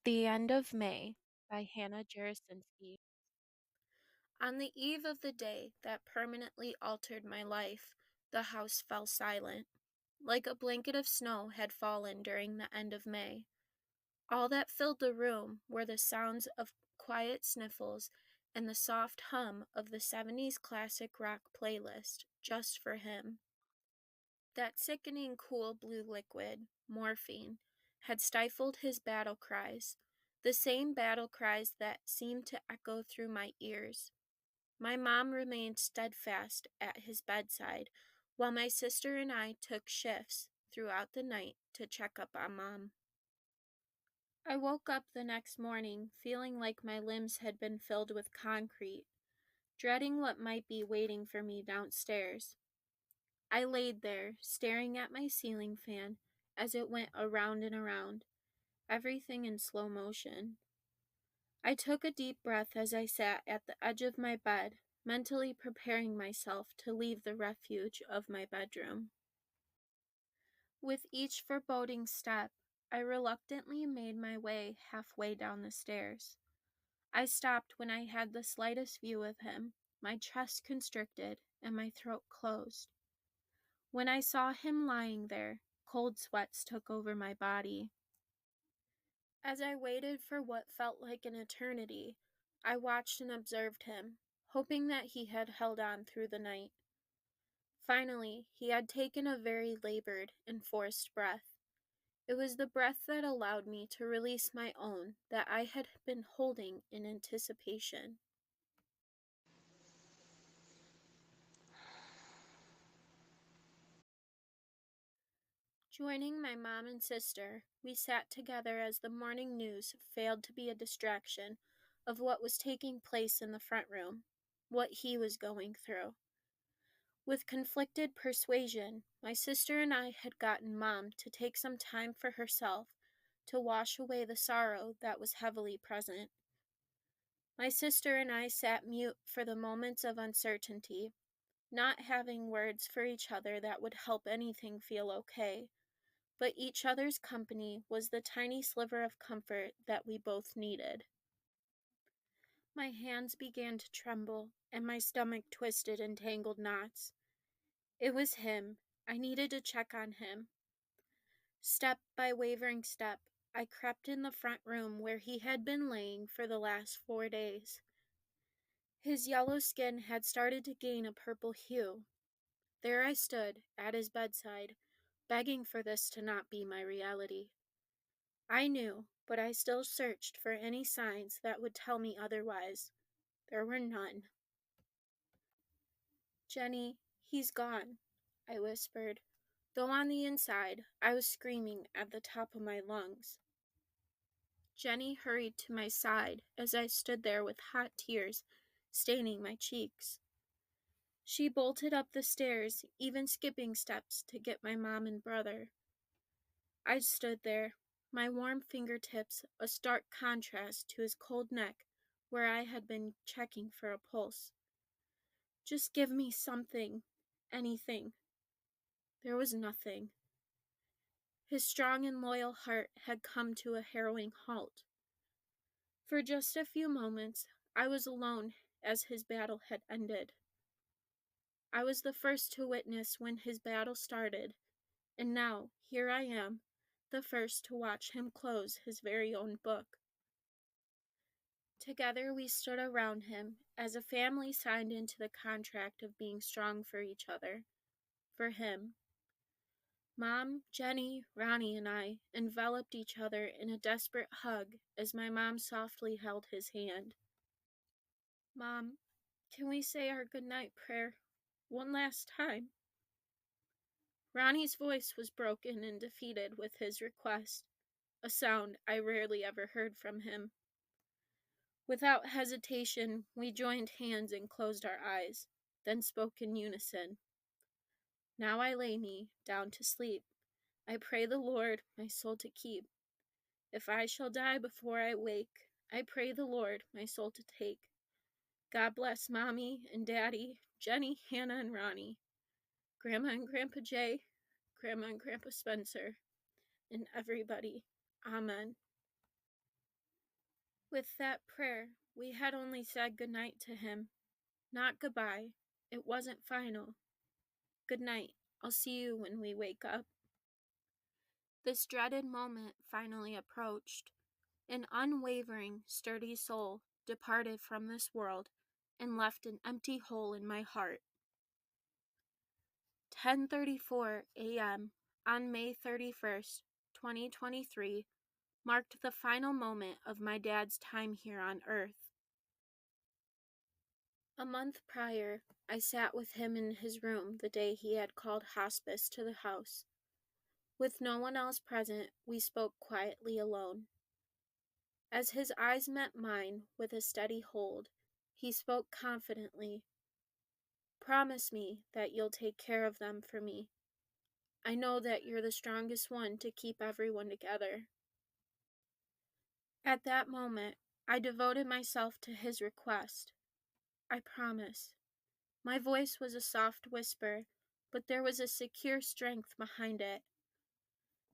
The End of May by Hannah Jarosinski. On the eve of the day that permanently altered my life, the house fell silent. Like a blanket of snow had fallen during the end of May. All that filled the room were the sounds of quiet sniffles and the soft hum of the 70s classic rock playlist, just for him. That sickening cool blue liquid, morphine, had stifled his battle cries, the same battle cries that seemed to echo through my ears. My mom remained steadfast at his bedside, while my sister and I took shifts throughout the night to check up on Mom. I woke up the next morning feeling like my limbs had been filled with concrete, dreading what might be waiting for me downstairs. I laid there, staring at my ceiling fan as it went around and around, everything in slow motion. I took a deep breath as I sat at the edge of my bed, mentally preparing myself to leave the refuge of my bedroom. With each foreboding step, I reluctantly made my way halfway down the stairs. I stopped when I had the slightest view of him, my chest constricted and my throat closed. When I saw him lying there, cold sweats took over my body. As I waited for what felt like an eternity, I watched and observed him, hoping that he had held on through the night. Finally, he had taken a very labored and forced breath. It was the breath that allowed me to release my own that I had been holding in anticipation. Joining my mom and sister, we sat together as the morning news failed to be a distraction of what was taking place in the front room, what he was going through. With conflicted persuasion, my sister and I had gotten Mom to take some time for herself to wash away the sorrow that was heavily present. My sister and I sat mute for the moments of uncertainty, not having words for each other that would help anything feel okay, but each other's company was the tiny sliver of comfort that we both needed. My hands began to tremble, and my stomach twisted in tangled knots. It was him. I needed to check on him. Step by wavering step, I crept in the front room where he had been laying for the last 4 days. His yellow skin had started to gain a purple hue. There I stood, at his bedside, begging for this to not be my reality. I knew, but I still searched for any signs that would tell me otherwise. There were none. "Jenny, he's gone," I whispered, though on the inside I was screaming at the top of my lungs. Jenny hurried to my side as I stood there with hot tears staining my cheeks. She bolted up the stairs, even skipping steps to get my mom and brother. I stood there, my warm fingertips a stark contrast to his cold neck where I had been checking for a pulse. Just give me something, anything. There was nothing. His strong and loyal heart had come to a harrowing halt. For just a few moments, I was alone as his battle had ended. I was the first to witness when his battle started, and now here I am, the first to watch him close his very own book. Together we stood around him as a family signed into the contract of being strong for each other, for him. Mom, Jenny, Ronnie, and I enveloped each other in a desperate hug as my mom softly held his hand. "Mom, can we say our goodnight prayer one last time?" Ronnie's voice was broken and defeated with his request, a sound I rarely ever heard from him. Without hesitation, we joined hands and closed our eyes, then spoke in unison. "Now I lay me down to sleep. I pray the Lord my soul to keep. If I shall die before I wake, I pray the Lord my soul to take. God bless Mommy and Daddy, Jenny, Hannah, and Ronnie, Grandma and Grandpa Jay, Grandma and Grandpa Spencer, and everybody. Amen." With that prayer, we had only said good night to him. Not goodbye. It wasn't final. Good night. I'll see you when we wake up. This dreaded moment finally approached. An unwavering, sturdy soul departed from this world and left an empty hole in my heart. 10:34 a.m. on May 31st, 2023, marked the final moment of my dad's time here on Earth. A month prior, I sat with him in his room the day he had called hospice to the house. With no one else present, we spoke quietly alone. As his eyes met mine with a steady hold, he spoke confidently. Promise me that you'll take care of them for me. I know that you're the strongest one to keep everyone together. At that moment, I devoted myself to his request. I promise. My voice was a soft whisper, but there was a secure strength behind it.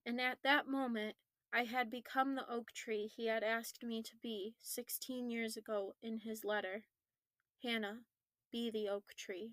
And at that moment, I had become the oak tree he had asked me to be 16 years ago in his letter. Hannah, be the oak tree.